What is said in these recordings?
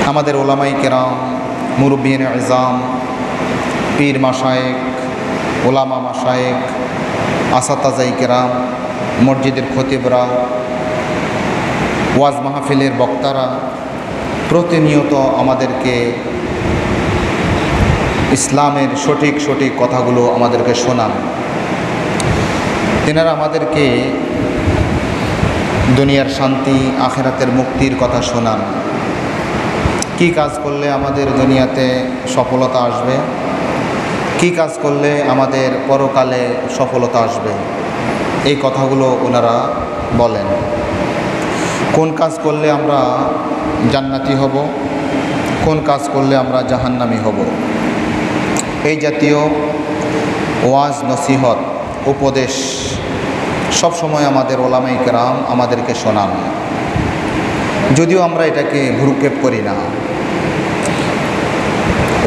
আমাদের ওলামাই কেরাম, মুরব্বিয়ানে ইজাম, পীর মাশায়েখ, ওলামা মাশায়েখ, আসাতাজাই কেরাম, মসজিদের খতিবরা, ওয়াজ মাহফিলের বক্তারা প্রতিনিয়ত আমাদেরকে ইসলামের সঠিক সঠিক কথাগুলো আমাদেরকে শোনান। তেনারা আমাদেরকে দুনিয়ার শান্তি, আখিরাতের মুক্তির কথা শোনান। কি কাজ করলে আমাদের দুনিয়াতে সফলতা আসবে, কি কাজ করলে আমাদের পরকালে সফলতা আসবে, এই কথাগুলো ওনারা বলেন। কোন কাজ করলে আমরা জান্নাতি হব, কোন কাজ করলে আমরা জাহান্নামী হব, এই জাতীয় ওয়াজ নসিহত উপদেশ সবসময় আমাদের ওলামায়ে কেরাম আমাদেরকে শোনান, যদিও আমরা এটাকে ভ্রুক্ষেপ করি না।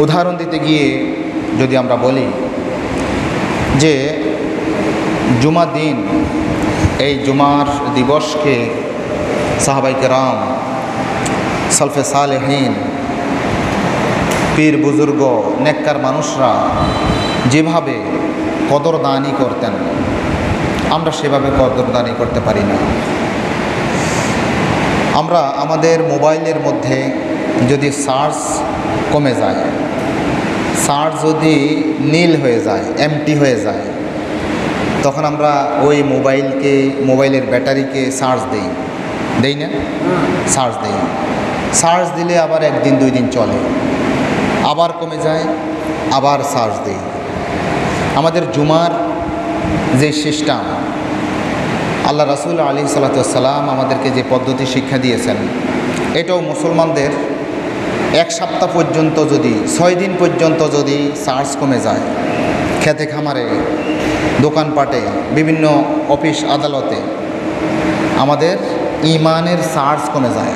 উদাহরণ দিতে গিয়ে যদি আমরা বলি যে জুমা দিন, এই জুমার দিবসকে সাহাবায়ে কেরাম, সালফে সালেহীন, পীর বুজুর্গ, নেককার মানুষরা যেভাবে কদরদানি করতেন, আমরা সেভাবে কদরদানি করতে পারি না। আমরা আমাদের মোবাইলের মধ্যে যদি চার্জ কমে যায়, চার্জ যদি নীল হয়ে যায়, এমটি হয়ে যায়, তখন আমরা ওই মোবাইলের ব্যাটারিকে চার্জ দেই না? চার্জ দেই। চার্জ দিলে আবার একদিন দুই দিন চলে, আবার কমে যায়, আবার চার্জ দেই। আমাদের জুমার যে সিস্টেম, আল্লাহ রাসূল আলাইহিস সালাতু ওয়াস সালাম আমাদেরকে যে পদ্ধতি শিক্ষা দিয়েছেন, এটাও মুসলমানদের এক সপ্তাহ পর্যন্ত যদি, 6 দিন পর্যন্ত যদি চার্জ কমে যায়, খেতে খামারে, দোকানপাটে, বিভিন্ন অফিস আদালতে আমাদের ঈমানের চার্জ কমে যায়।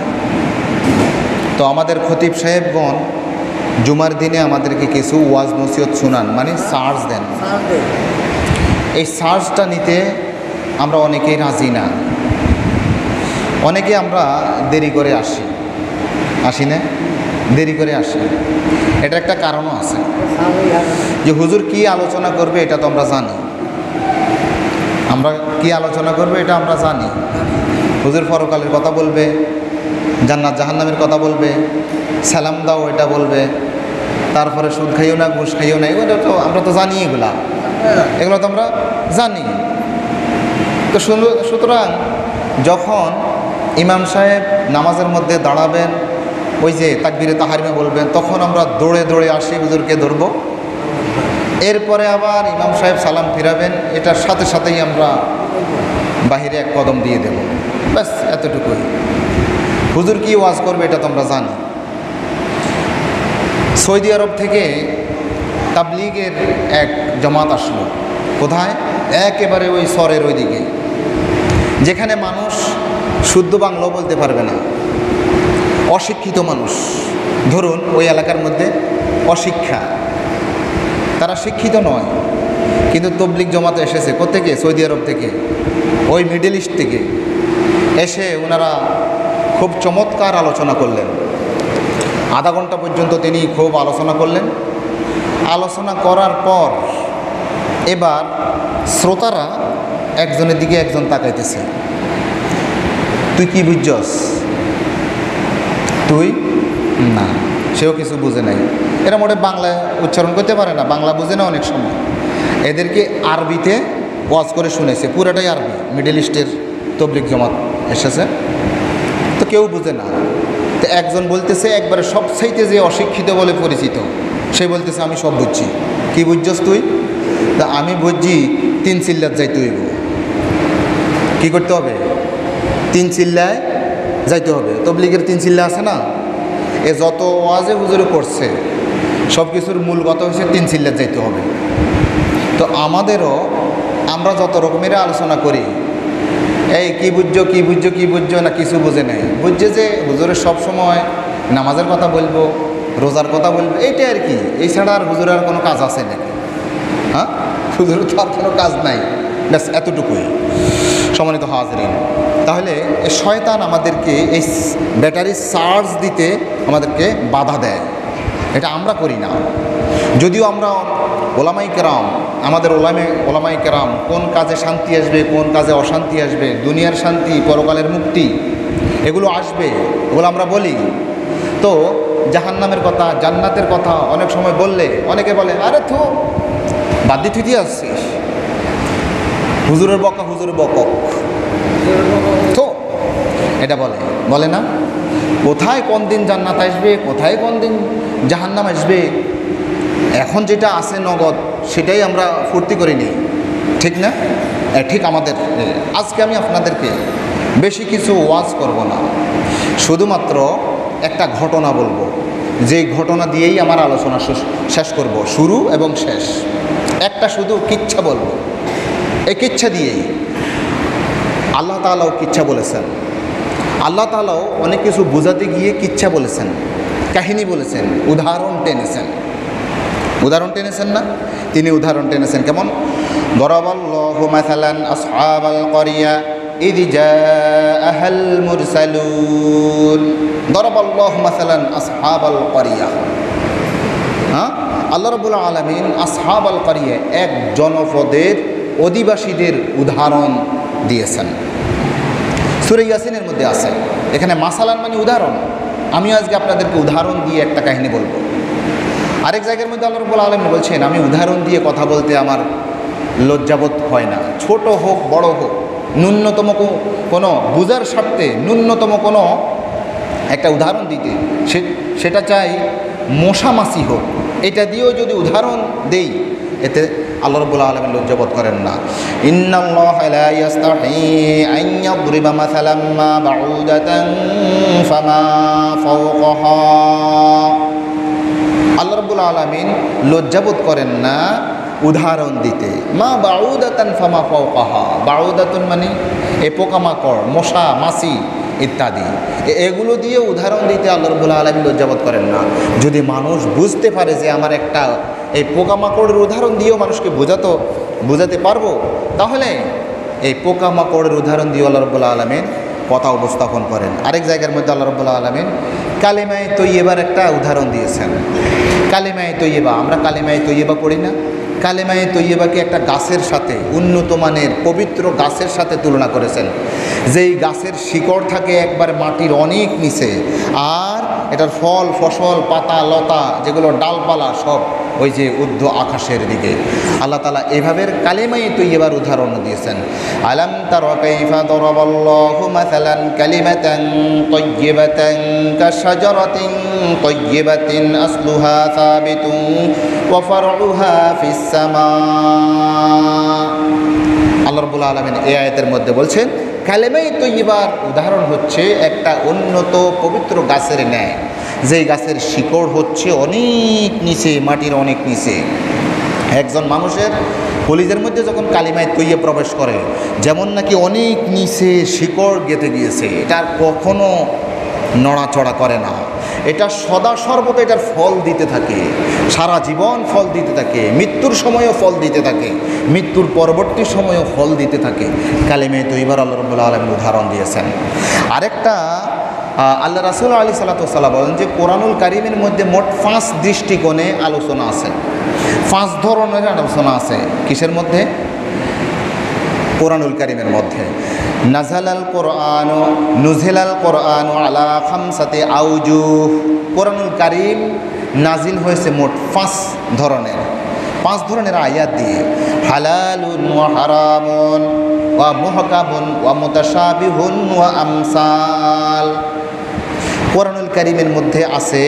তো আমাদের খতিব সাহেবগণ জুমার দিনে আমাদেরকে কিছু ওয়াজ নসিহত শোনান, মানে চার্জ দেন। এই চার্জটা নিতে আমরা অনেকেই রাজি না, অনেকে আমরা দেরি করে আসি না, দেরি করে আসি। এটা একটা কারণও আছে যে হুজুর কি আলোচনা করবে এটা তো আমরা জানি, আমরা কি আলোচনা করবে এটা আমরা জানি। হুজুর পরকালের কথা বলবে, জান্নাত জাহান্নামের কথা বলবে, সালাম দাও এটা বলবে, তারপরে সুদ খাইও না, ঘুষ খাইও না, এগুলো তো আমরা তো জানি, এগুলো তো আমরা জানি। তো সুতরাং যখন ইমাম সাহেব নামাজের মধ্যে দাঁড়াবেন, ওই যে তাকবীরে তাহরিমা বলবেন, তখন আমরা দৌড়ে দৌড়ে আসি, হুজুরকে ধরব। এরপরে আবার ইমাম সাহেব সালাম ফিরাবেন, এটার সাথে সাথেই আমরা বাহিরে এক কদম দিয়ে দেব, ব্যাস এতটুকুই। হুজুর কি ওয়াজ করবে এটা তো আমরা জানি। সৌদি আরব থেকে তাবলীগের এক জামাত আসলো, কোথায়? একেবারে ওই শহরের ওই দিকে, যেখানে মানুষ শুদ্ধ বাংলাও বলতে পারবে না, অশিক্ষিত মানুষ। ধরুন ওই এলাকার মধ্যে অশিক্ষা, তারা শিক্ষিত নয়, কিন্তু তবলিগ জমাতে এসেছে কোত্থেকে? সৌদি আরব থেকে, ওই মিডল ইস্ট থেকে এসে ওনারা খুব চমৎকার আলোচনা করলেন। আধা ঘন্টা পর্যন্ত তিনি খুব আলোচনা করলেন। আলোচনা করার পর এবার শ্রোতারা একজনের দিকে একজন তাকাইতেছে, তুই কি বুঝছস? তুই না, সেও কিছু বুঝে নাই। এরা মোটে বাংলা উচ্চারণ করতে পারে না, বাংলা বুঝে না অনেক সময়। এদেরকে আরবিতে ওয়াজ করে শুনেছে, পুরাটাই আরবি, মিডল ইস্টের তবলিগ জমাত এসেছে, তো কেউ বুঝে না। তো একজন বলতেছে, একবারে সবচাইতে যে অশিক্ষিত বলে পরিচিত, সে বলতেছে আমি সব বুঝছি। কি বুঝছস তুই? তা আমি বুঝছি 3 চিল্লাত যাইতে হইব। কী করতে হবে? 3 চিল্লায় যাইতে হবে। তবলিগের 3 চিল্লা আছে না, এ যত ওয়াজে হুজুরে করছে সব কিছুর মূল কথা হচ্ছে 3 চিল্লাত যাইতে হবে। তো আমাদেরও আমরা যত রকমের আলোচনা করি, এই কি বুঝছো কি বুঝছো কি বুঝছো না, কিছু বুঝে নেই। বুঝছে যে হুজুরের সবসময় নামাজের কথা বলবো, রোজার কথা বলবো, এইটাই আর কি। এই ছাড়া আর হুজুরের আর কোনো কাজ আছে নাকি? হ্যাঁ, হুজুরের তো আর কোনো কাজ নাই, ব্যাস এতটুকুই। সম্মানিত হাজরিন, তাহলে এই শয়তান আমাদেরকে এই ব্যাটারি চার্জ দিতে আমাদেরকে বাধা দেয়, এটা আমরা করি না। যদিও আমরা ওলামাই কেরাম, আমাদের ওলামাই কেরাম কোন কাজে শান্তি আসবে, কোন কাজে অশান্তি আসবে, দুনিয়ার শান্তি পরকালের মুক্তি এগুলো আসবে, এগুলো আমরা বলি। তো জাহান্নামের কথা, জান্নাতের কথা অনেক সময় বললে অনেকে বলে, আরে তো বাদ দিয়ে তুই আসছিস, হুজুরের বকা হুজুরের বকক, তো এটা বলে না? কোথায় কোন দিন জান্নাত আসবে, কোথায় কোন দিন জাহান্নাম আসবে, এখন যেটা আছে নগদ সেটাই আমরা ফুর্তি করিনি, ঠিক না? ঠিক আমাদের। আজকে আমি আপনাদেরকে বেশি কিছু ওয়াজ করব না, শুধুমাত্র একটা ঘটনা বলবো, যেই ঘটনা দিয়েই আমার আলোচনা শেষ করব, শুরু এবং শেষ। একটা শুধু কিচ্ছা বলবো, এই কিচ্ছা দিয়েই। আল্লাহ তাআলাও কিচ্ছা বলেছেন, আল্লাহ তাআলাও অনেক কিছু বোঝাতে গিয়ে কিচ্ছা বলেছেন, কাহিনী বলেছেন, উদাহরণ টেনেছেন না? তিনি উদাহরণ টেনেছেন কেমন? দরাবাল্লাহু মাসালান আসহাবাল ক্বরিয়া ইয জাআহাল মুরসালুন। দরাবাল্লাহু মাসালান আসহাবাল ক্বরিয়া। আল্লাহ রাব্বুল আলামিন আসহাবাল ক্বরিয়া, এক জনপদের অধিবাসীদের উদাহরণ দিয়েছেন। সূরা ইয়াসিনের মধ্যে আছে। এখানে মাসালান মানে উদাহরণ। আমিও আজকে আপনাদেরকে উদাহরণ দিয়ে একটা কাহিনী বলবো। আরেক জায়গার মধ্যে আল্লাহ রাব্বুল আলামিন বলছেন, আমি উদাহরণ দিয়ে কথা বলতে আমার লজ্জাবোধ হয় না, ছোট হোক বড় হোক, ন্যূনতম কোনো বুঝার স্বার্থে ন্যূনতম কোনো একটা উদাহরণ দিতে, সেটা চাই মশা মাছি হোক, এটা দিয়েও যদি উদাহরণ দেই, এতে আল্লাহ রাব্বুল আলামিন লজ্জাবোধ করেন না। ইন্নাল্লাহা লা ইস্তাহি আন ইয়াদরিবা মাসালাম মা বাউদাতান ফামা ফাওকাহা। আল্লাহ রাব্বুল আলামিন লজ্জাবোধ করেন না উদাহরণ দিতে। মা বাউদাতান ফামা ফাওকাহা, বাউদাতুন মানে এ পোকামাকড়, মশা মাছি ইত্যাদি, এগুলো দিয়ে উদাহরণ দিতে আল্লাহ রাব্বুল আলামিন লজ্জাবোধ করেন না। যদি মানুষ বুঝতে পারে যে আমার একটা এই পোকামাকড়ের উদাহরণ দিয়েও মানুষকে বোঝাতে পারবো, তাহলে এই পোকামাকড়ের উদাহরণ দিয়ে আল্লাহ রাব্বুল আলামিন কথা উপস্থাপন করেন। আরেক জায়গার মধ্যে আল্লাহ রাব্বুল আলামিন কালিমায়ে তৈয়্যিবার একটা উদাহরণ দিয়েছেন। কালিমায়ে তৈয়্যিবা, আমরা কালিমায়ে তৈয়্যিবা পড়ি না? কালিমায়ে তৈয়্যিবাকে একটা গাছের সাথে, উন্নত মানের পবিত্র গাছের সাথে তুলনা করেছেন, যেই গাছের শিকড় থাকে একবার মাটির অনেক নিচে, আর এটার ফল ফসল পাতা লতা যেগুলো ডালপালা সব ওই যে ঊর্ধ্ব আকাশের দিকে। আল্লাহ তাআলা এভাবে কালিমায়ে তৈয়্যিবার উদাহরণ দিয়েছেন। আলাম তারা কাইফা দরাবাল্লাহু মাসালান কালিমাতান তাইয়্যিবাতান কাশাজারাতিন তাইয়্যিবাতিন আসলুহা সাবিতুন ওয়া ফারউহা ফিস সামা। আল্লাহ রাব্বুল আলামিন এই আয়াতের মধ্যে বলছেন, কালিমায়ে তৈয়্যিবার উদাহরণ হচ্ছে একটা উন্নত পবিত্র গাছের ন্যায়, যেই গাছের শিকড় হচ্ছে অনেক নিচে, মাটির অনেক নিচে। একজন মানুষের কলিজার মধ্যে যখন কালিমায়ে তৈয়্যিবা প্রবেশ করে, যেমন নাকি অনেক নিচে শিকড় গেঁথে গিয়েছে, এটা কখনো নড়াচড়া করে না, এটা সদা সর্বদা এটার ফল দিতে থাকে, সারা জীবন ফল দিতে থাকে, মৃত্যুর সময়ও ফল দিতে থাকে, মৃত্যুর পরবর্তী সময়ও ফল দিতে থাকে। কালিমায়ে তৈয়্যিবার আল্লাহ রাব্বুল আলামিন উদাহরণ দিয়েছেন। আরেকটা আল্লাহ রাসূল আলাইহিস সালাতু ওয়াস সালাম বলেন যে কোরআনুল কারীমের মধ্যে মোট 5 দৃষ্টিকোণে আলোচনা আছে, 5 ধরনের আলোচনা আছে। কিসের মধ্যে? কোরআনুল কারীমের মধ্যে। নাযালাল কোরআনু নুজিলাল কোরআনু আলা খামসাতি আউজুহ। কোরআনুল কারীম নাজিল হয়েছে মোট 5 ধরনের আয়াত দিয়ে। হালালুন ওয়া হারামুন ওয়া মুহকামুন ওয়া মুতাশাবিহুন ওয়া আমসাল। কোরআনুল কারীমের মধ্যে আছে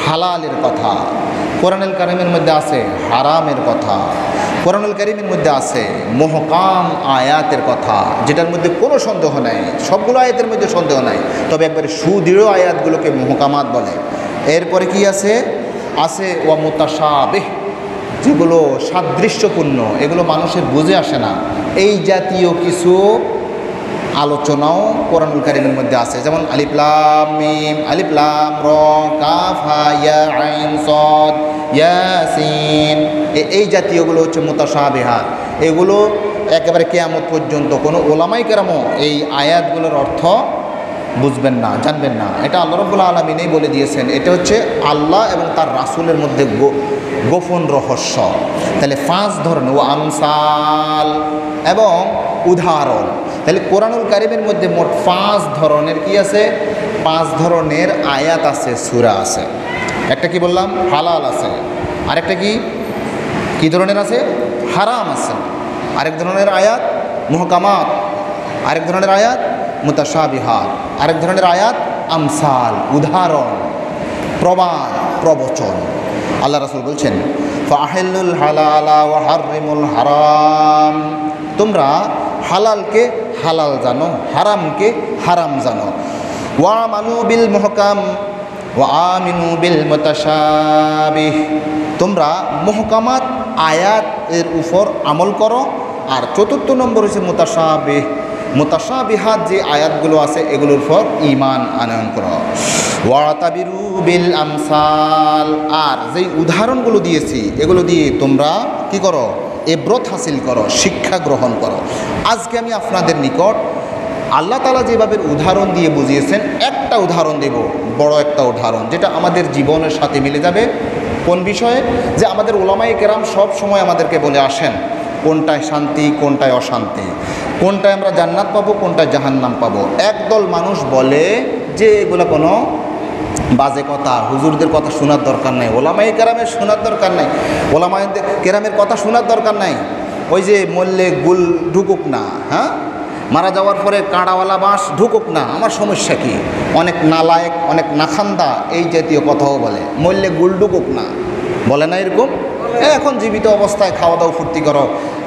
হালালের কথা, কোরআনুল কারীমের মধ্যে আছে হারামের কথা, কোরআনুল কারীমের মধ্যে আছে মুহকাম আয়াতের কথা, যেটার মধ্যে কোনো সন্দেহ নাই, সবগুলো আয়াতের মধ্যে সন্দেহ নাই, তবে একবারে সুদৃঢ় আয়াতগুলোকে মুহকামাত বলে। এরপরে কি আছে? ওয়া মুতাশাবিহ, যেগুলো সাদৃশ্যপূর্ণ, এগুলো মানুষের বুঝে আসে না, এই জাতীয় কিছু আলোচনাও কোরআনুল কারীমের মধ্যে আছে। যেমন আলিফ লাম মিম, আলিফ লাম র, কাফ হা ইয়া আইন সাদ ইয়াসিন, এই জাতীয়গুলো হচ্ছে মুতাশাবিহাত। এগুলো একেবারে কিয়ামত পর্যন্ত কোনো ওলামাই কেরামও এই আয়াতগুলোর অর্থ বুঝবেন না, জানবেন না। এটা আল্লাহ রাব্বুল আলামিনই বলে দিয়েছেন। এটা হচ্ছে আল্লাহ এবং তার রাসূলের মধ্যে গোপন রহস্য। তাহলে 5 ধরনের, ও আমসাল এবং উদাহরণ। তাহলে কোরআনুল কারীমের মধ্যে মোট 5 ধরনের কি আছে? 5 ধরনের আয়াত আছে, সূরা আছে। একটা কি বললাম? হালাল আছে। আরেকটা কি ধরনের আছে? হারাম আছে। আরেক ধরনের আয়াত মুহকামাত, আরেক ধরনের আয়াত মুতাশাবিহাত, আরেক ধরনের আয়াত আমসাল, উদাহরণ, প্রমাণ, প্রবচন। আল্লাহ রাসূল বলছেন ফাহিলুল হালালা ওয়া হাররিমুল হারাম, তোমরা হালালকে হালাল জানো, হারামকে হারাম জানো। ওয়া আমানু বিল মুহকাম ওয়া আমিনু বিল মুতাশাবিহ, তোমরা মুহকামাত আয়াত এর উপর আমল করো। আর 4 নম্বর হচ্ছে মুতাশাবিহ, মুতাশাবিহাত যে আয়াতগুলো আছে এগুলোর উপর ঈমান আনয়ন করো। ওয়াতাবিরু বিল আমসাল, আর যেই উদাহরণগুলো দিয়েছি এগুলো দিয়ে তোমরা কি করো? ইবরত হাসিল করো, শিক্ষা গ্রহণ করো। আজকে আমি আপনাদের নিকট আল্লাহ তাআলা যেভাবে উদাহরণ দিয়ে বুঝিয়েছেন, একটা উদাহরণ দেব, বড় একটা উদাহরণ, যেটা আমাদের জীবনের সাথে মিলে যাবে। কোন বিষয়ে? যে আমাদের ওলামায়ে কেরাম সব সময় আমাদেরকে বলে আসেন কোনটায় শান্তি, কোনটায় অশান্তি, কোনটায় আমরা জান্নাত পাবো, কোনটায় জাহান্নাম পাবো। একদল মানুষ বলে যে এগুলো কোনো বাজে কথা, হুজুরদের কথা শোনার দরকার নাই, ওলামায়ে কেরামের শোনার দরকার নাই, ওলামায়ে কেরামের কথা শোনার দরকার নাই। ওই যে মরলে গুল ঢুকুক না, হ্যাঁ, মারা যাওয়ার পরে কাঁড়াওয়ালা বাঁশ ঢুকুক না, আমার সমস্যা কি? অনেক নালায়েক, অনেক নাখান্দা এই জাতীয় কথাও বলে। মরলে গুল ঢুকুক না বলে না এরকম? এখন জীবিত অবস্থায় খাওয়া দাওয়া ফুর্তি করো,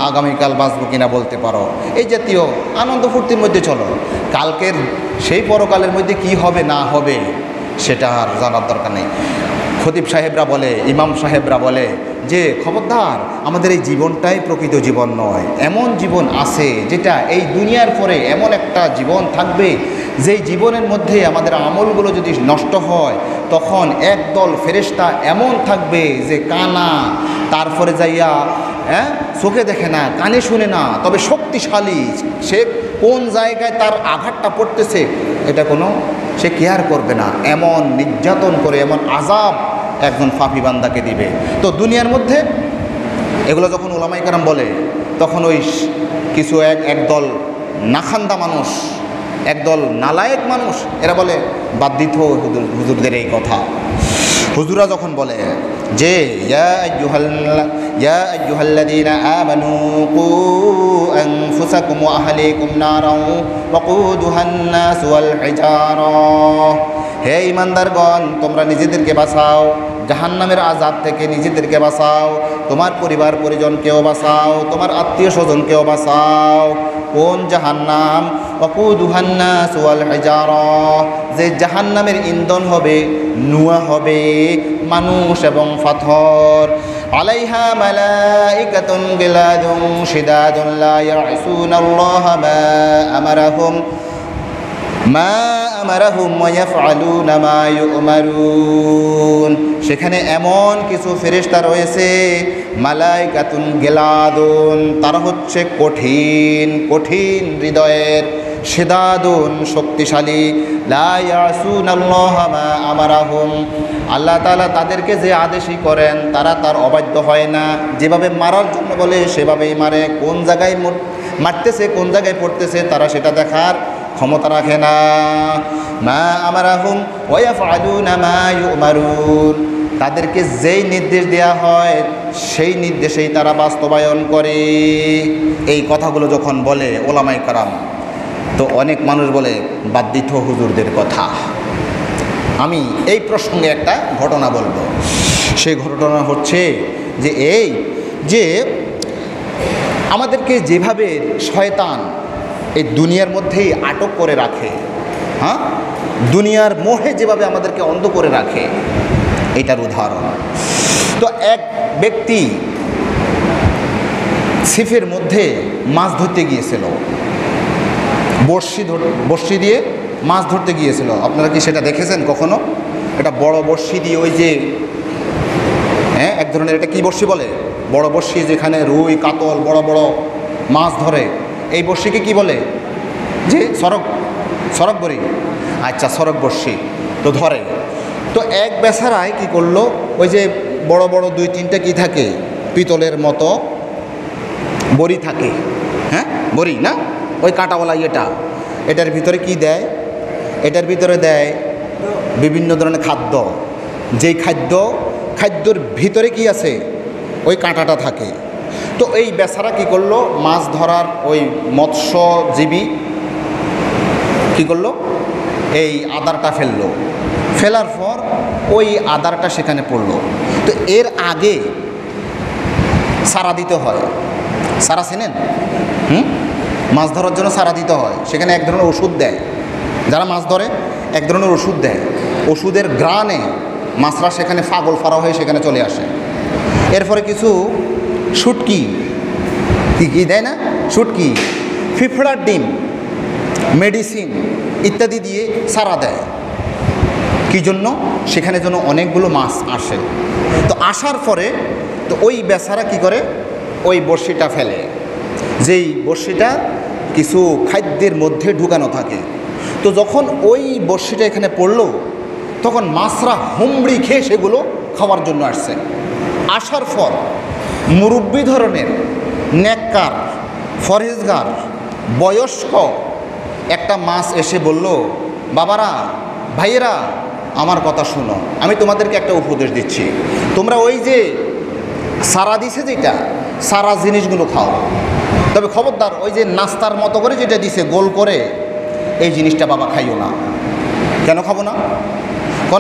আগামীকাল বাঁচবো কিনা বলতে পারো, এই জাতীয় আনন্দ ফুর্তির মধ্যে চলো। কালকের সেই পরকালের মধ্যে কি হবে না হবে সেটা আর জানার দরকার নেই। খতিব সাহেবরা বলে, ইমাম সাহেবরা বলে যে খবরদার, আমাদের এই জীবনটাই প্রকৃত জীবন নয়। এমন জীবন আছে যেটা এই দুনিয়ার পরে এমন একটা জীবন থাকবে, যেই জীবনের মধ্যে আমাদের আমলগুলো যদি নষ্ট হয় তখন একদল ফেরেশতা এমন থাকবে যে কানা, তারপরে যাইয়া চোখে দেখে না, কানে শুনে না, তবে শক্তিশালী। সে কোন জায়গায় তার আঘাতটা পড়তেছে এটা কোনো সে কেয়ার করবে না। এমন নির্যাতন করে, এমন আযাব একজন পাপী বান্দাকে দিবে। তো দুনিয়ার মধ্যে এগুলো যখন ওলামায়ে কেরাম বলে, তখন ওই কিছু একদল নাখান্দা মানুষ, একদল নালায়েক মানুষ, এরা বলে বাদ দিত হুজুরদের এই কথা। হুজুরা যখন বলে যে ইয়া আইয়ুহাল্লাযীনা আমানু কু আনফুসাকুম ওয়া আহলিকুম নারাও ওয়াকুদুহান নাস ওয়াল হিজারা, হে ঈমানদারগণ, তোমরা নিজেদেরকে বাঁচাও, জাহান্নামের আযাব থেকে নিজেদেরকে বাঁচাও, তোমার পরিবার পরিজনকেও বাঁচাও, তোমার আত্মীয় স্বজনকেও বাঁচাও। কোন জাহান্নাম? ওয়াকুদুহান নাস ওয়াল হিজারা, যে জাহান্নামের ইন্ধন হবে, নুয়া হবে মানুষ এবং পাথর। আলাইহা মালাইকাতুন গিলাদুন শিদাদুন লা ইয়াসুনাল্লাহা মা আমারাহুম ওয়া ইয়াফআলুনা মা ইউমারুন, সেখানে এমন কিছু ফেরেশতা রয়েছে, মালাইকাতুন গিলাদুন, তারা হচ্ছে কঠিন কঠিন হৃদয়ের, শিদাদুন শক্তিশালী, লা ইয়াসুনাল্লাহা মা আমারাহুম, আল্লাহ তাআলা তাদেরকে যে আদেশই করেন তারা তার অবাধ্য হয় না। যেভাবে মারার জন্য বলে সেভাবেই মারে, কোন জায়গায় মারতেছে, কোন জায়গায় পড়তেছে তারা সেটা দেখার ক্ষমতা রাখে না। মা আমারাহুম ওয়া ইয়াফআলুনা মা ইউমারুন, তাদেরকে যেই নির্দেশ দেয়া হয় সেই নির্দেশেই তারা বাস্তবায়ন করে। এই কথাগুলো যখন বলে ওলামায়ে কেরাম, তো অনেক মানুষ বলে বাদ দিত হুজুরদের কথা। আমি এই প্রসঙ্গে একটা ঘটনা বলবো। সেই ঘটনা হচ্ছে যে এই যে আমাদেরকে যেভাবে শয়তান এই দুনিয়ার মধ্যেই আটক করে রাখে, হ্যাঁ, দুনিয়ার মোহে যেভাবে আমাদেরকে অন্ধ করে রাখে, এটার উদাহরণ। তো এক ব্যক্তি ছিপের মধ্যে মাছ ধরতে গিয়েছিল, বড়শি দিয়ে মাছ ধরতে গিয়েছিল। আপনারা কি সেটা দেখেছেন কখনো? এটা বড় বড়শি দিয়ে, ওই যে এক ধরনের, এটা কি বড়শি বলে? বড় বড়শি, যেখানে রুই কাতল বড় বড় মাছ ধরে, এই বড়শিকে কি বলে? যে সরক বড়ি। আচ্ছা, সরক বড়শি তো ধরে। তো এক বেচারায় কি করলো, ওই যে বড় বড় 2-3টা কি থাকে, পিতলের মতো বড়ি থাকে, হ্যাঁ বড়ি না, ওই কাঁটাওয়ালা এটার ভিতরে কি দেয়? এটার ভিতরে দেয় বিভিন্ন ধরনের খাদ্য। যেই খাদ্যর ভিতরে কি আছে? ওই কাঁটাটা থাকে। তো এই বেচারা কি করলো, মাছ ধরার ওই মৎস্যজীবী কি করলো, এই আদারটা ফেললো। ফেলার পর ওই আদারটা সেখানে পড়লো। তো এর আগে সারা দিতে হয়। সারা চেনেন? মাছ ধরার জন্য সারা দিতে হয়। সেখানে এক ধরনের ওষুধ দেয়, যারা মাছ ধরে এক ধরনের ওষুধ দেয়। ওষুধের গ্রানে মাছরা সেখানে পাগল ফারা হয়ে সেখানে চলে আসে। এরপরে কিছু শুটকি কি দেয় না, শুটকি, ফিফড়ার ডিম, মেডিসিন ইত্যাদি দিয়ে সারা দেয়। কি জন্য? সেখানে যেন অনেকগুলো মাছ আসে। তো আসার পরে তো ওই বেচারা কি করে, ওই বড়শিটা ফেলে। যেই বড়শিটা কিছু খাদ্যের মধ্যে ঢুকানো থাকে। তো যখন ওই বড়শিটা এখানে পড়লো, তখন মাছরা হুমড়ি খেয়ে সেগুলো খাওয়ার জন্য আসছে। আসার পর মুরব্বি ধরনের নেককার, ফরেজগার, বয়স্ক একটা মাছ এসে বলল, বাবারা, ভাইয়েরা, আমার কথা শুনো, আমি তোমাদেরকে একটা উপদেশ দিচ্ছি। তোমরা ওই যে সারা দিছে যেটা, সারা জিনিসগুলো খাও, তবে খবরদার ওই যে নাস্তার মতো করে যেটা দিছে গোল করে, এই জিনিসটা বাবা খাইও না। কেন খাবো না?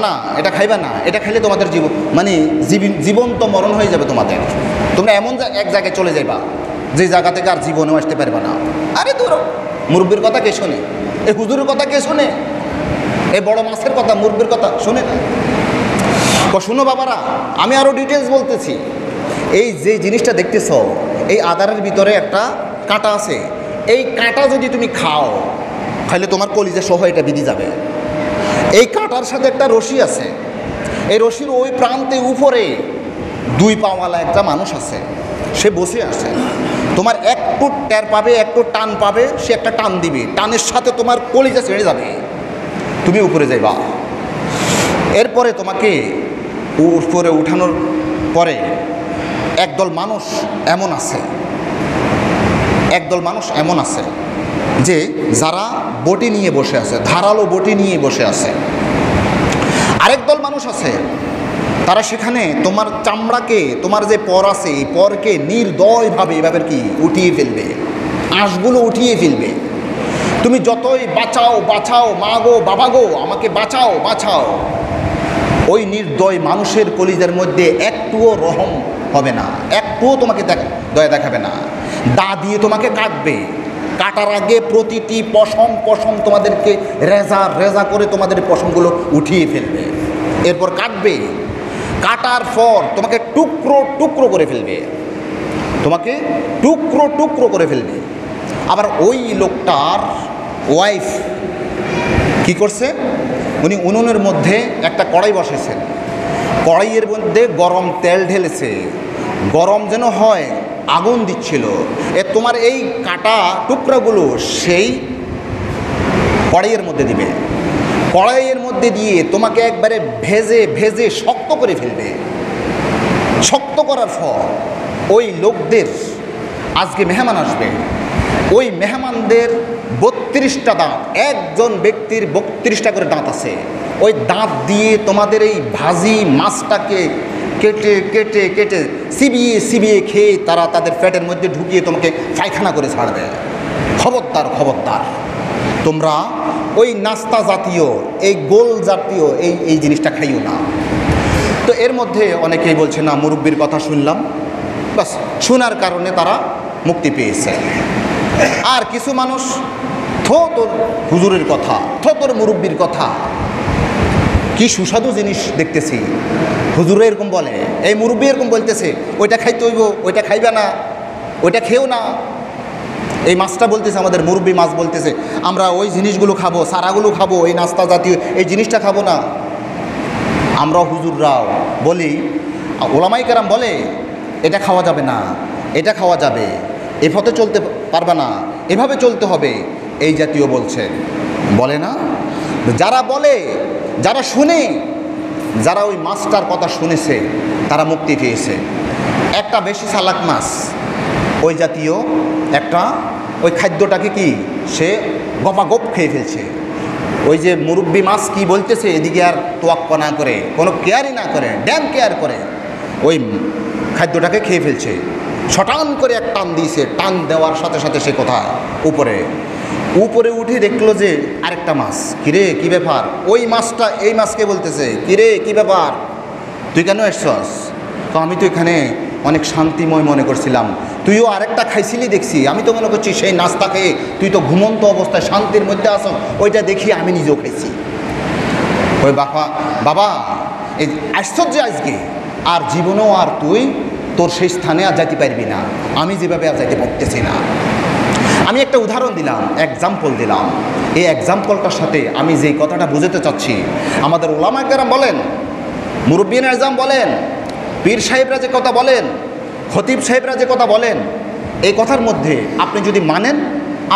না, এটা খাইবা না। এটা খাইলে তোমাদের জীবন্ত মরণ হয়ে যাবে তোমাদের। তোমরা এমন এক জায়গায় চলে যাইবা যে জায়গা থেকে আর জীবনেও আসতে পারবে না। আরে ধরো, মুরব্বির কথা কে শোনে? এই হুজুরের কথা কে শোনে? এই বড় মাছের কথা, মুরব্বির কথা শোনে না। শোনো বাবারা, আমি আরও ডিটেলস বলতেছি। এই যে জিনিসটা দেখতেছ, এই আদারের ভিতরে একটা কাঁটা আছে। এই কাঁটা যদি তুমি খাও, খাইলে তোমার কলিজা সহ এটা বেরিয়ে যাবে। এই কাঁটার সাথে একটা রশি আছে। এই রশির ওই প্রান্তে উপরে 2 পাওয়ালা একটা মানুষ আছে, সে বসে আছে। তোমার একটু টের পাবে, একটু টান পাবে, সে একটা টান দিবে, টানের সাথে তোমার কলিজা ছেড়ে যাবে, তুমি উপরে যাইবা। এরপরে তোমাকে উপরে উঠানোর পরে একদল মানুষ এমন আছে যে যারা বটি নিয়ে বসে আছে, ধারালো বটি নিয়ে বসে আছে। আরেক দল মানুষ আছে, তারা সেখানে তোমার চামড়াকে, তোমার যে পর আছে, এই পরকে নির্দয়ভাবে এভাবে কি উঠিয়ে ফেলবে, আঁশগুলো উঠিয়ে ফেলবে। তুমি যতই বাঁচাও বাঁচাও, মা গো বাবা গো, আমাকে বাঁচাও বাঁচাও, ওই নির্দয় মানুষের কলিজার মধ্যে একটুও রহম হবে না, একটুও তোমাকে দয়া দেখাবে না। দা দিয়ে তোমাকে কাটবে, কাটার আগে প্রতিটি পশম তোমাদেরকে রেজা করে তোমাদের পশমগুলো উঠিয়ে ফেলবে। এরপর কাটবে, কাটার পর তোমাকে টুকরো করে ফেলবে, টুকরো করে ফেলবে। আবার ওই লোকটার ওয়াইফ কি করছে, উনি উনুনের মধ্যে একটা কড়াই বসেছেন, কড়াইয়ের মধ্যে গরম তেল ঢেলেছে, গরম যেন হয় আগুন দিচ্ছিল। তোমার এই কাটা টুকরাগুলো সেই কড়াইয়ের মধ্যে দিবে, কড়াইয়ের মধ্যে দিয়ে তোমাকে একবারে ভেজে শক্ত করে ফেলবে। শক্ত করার পর ওই লোকদের আজকে মেহমান আসবে, ওই মেহমানদের 32টা দাঁত, একজন ব্যক্তির 32টা করে দাঁত আছে। ওই দাঁত দিয়ে তোমাদের এই ভাজি মাছটাকে কেটে চিবিয়ে খেয়ে তারা তাদের পেটের মধ্যে ঢুকিয়ে তোমাকে পায়খানা করে ছাড়বে। খবরদার, তোমরা ওই নাস্তা জাতীয়, এই গোল জাতীয় এই জিনিসটা খাইও না। তো এর মধ্যে অনেকেই বলছে, না মুরব্বির কথা শুনলাম, বাস শোনার কারণে তারা মুক্তি পেয়েছে। আর কিছু মানুষ তোর হুজুরের কথা, তোর মুরব্বির কথা, কি সুস্বাদু জিনিস দেখতেছি, হুজুরে এরকম বলে, এই মুরব্বি এরকম বলতেছে, ওইটা খাইতে হইব, ওইটা খাইবে না, ওইটা খেও না। এই মাছটা বলতেছে, আমাদের মুরব্বি মাছ বলতেছে, আমরা ওই জিনিসগুলো খাবো, সারাগুলো খাবো, এই নাস্তা জাতীয় এই জিনিসটা খাবো না। আমরা হুজুররাও বলি, ওলামাই কেরাম বলে এটা খাওয়া যাবে না, এটা খাওয়া যাবে। এ পথে চলতে পারবে না, এভাবে চলতে হবে, এই জাতীয় বলছে, বলে না? যারা বলে, যারা শুনে, যারা ওই মাছটার কথা শুনেছে তারা মুক্তি পেয়েছে। একটা বেশি চালাক মাছ ওই জাতীয় একটা ওই খাদ্যটাকে কি সে গপাগপ খেয়ে ফেলছে। ওই যে মুরব্বি মাছ কি বলতেছে এদিকে আর তোয়াক্কা না করে, কোনো কেয়ারই না করে, ড্যাম কেয়ার করে ওই খাদ্যটাকে খেয়ে ফেলছে। শটান করে এক টান দিয়েছে, টান দেওয়ার সাথে সাথে সে কোথায় উপরে উপরে উঠে দেখলো যে আরেকটা মাছ। কিরে কী ব্যাপার? ওই মাছটা এই মাছকে বলতেছে, কিরে কী ব্যাপার, তুই কেন এসছস? তো আমি তো এখানে অনেক শান্তিময় মনে করছিলাম, তুইও আরেকটা খাইছিলি দেখছি, আমি তো মনে করছি সেই নাস্তা খেয়ে তুই তো ঘুমন্ত অবস্থায় শান্তির মধ্যে আসো, ওইটা দেখি আমি নিজেও খাইছি। ওই বাবা এই আশ্চর্য আজকে আর জীবনেও আর তুই তোর সেই স্থানে আর যাইতে পারবি না, আমি যেভাবে আর যাইতে পারতেছি না। আমি একটা উদাহরণ দিলাম, এক্সাম্পল দিলাম। এই এক্সাম্পলটার সাথে আমি যেই কথাটা বুঝাতে চাচ্ছি, আমাদের ওলামায়ে কেরাম বলেন, মুরব্বিয়ানে আজম বলেন, পীর সাহেবরা যে কথা বলেন, খতিব সাহেবরা যে কথা বলেন, এই কথার মধ্যে আপনি যদি মানেন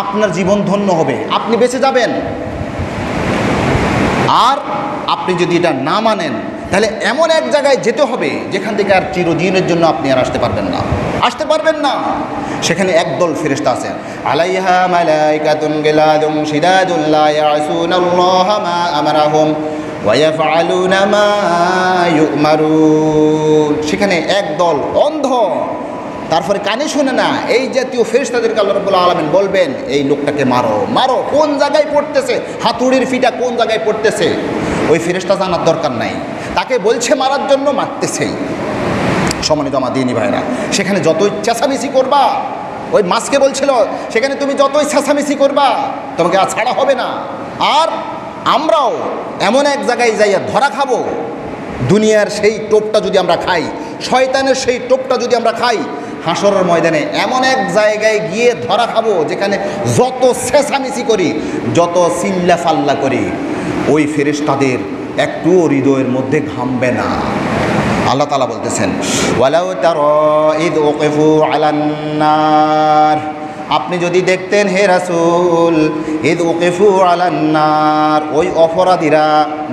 আপনার জীবন ধন্য হবে, আপনি বেঁচে যাবেন। আর আপনি যদি এটা না মানেন তাহলে এমন এক জায়গায় যেতে হবে যেখান থেকে আর চিরদিনের জন্য আপনি আর আসতে পারবেন না। সেখানে একদল ফেরেশতা আছেন, আলাইহা মালাইকাতুন গিলাদুন শিদাদুন লা ইয়াসুনাল্লাহা মা আমারাহুম ওয়া ইয়াফআলুনা মা ইউমারুন। সেখানে একদল অন্ধ, তারপরে কানে শোনে না, এই জাতীয় ফেরেশতাদেরকে আল্লাহ রাব্বুল আলামিন বলবেন এই লোকটাকে মারো। কোন জায়গায় পড়তেছে, হাতুড়ির ফিটা কোন জায়গায় পড়তেছে ওই ফেরেশতা জানার দরকার নাই, তাকে বলছে মারার জন্য, মারতেছেই। সম্মানিত আমার দিনী ভাইরা, সেখানে যতই চেঁচামেচি করবা, ওই মাছকে বলছিল সেখানে তুমি যতই চেঁচামেচি করবা তোমাকে আর ছাড়া হবে না। আর আমরাও এমন এক জায়গায় যাইয়া ধরা খাবো, দুনিয়ার সেই টোপটা যদি আমরা খাই, শয়তানের সেই টোপটা যদি আমরা খাই, হাসরের ময়দানে এমন এক জায়গায় গিয়ে ধরা খাবো যেখানে যত চেঁচামেচি করি, যত চিল্লা ফাল্লা করি, ওই ফেরেশতাদের একটুও হৃদয়ের মধ্যে ঘামবে না। আল্লাহ তাআলা বলতেছেন, ওয়ালাউ তারা ইদ উকিফু আলান নার, আপনি যদি দেখতেন হে রাসূল, ইদ উকিফু আলান নার, ওই অপরাধীরা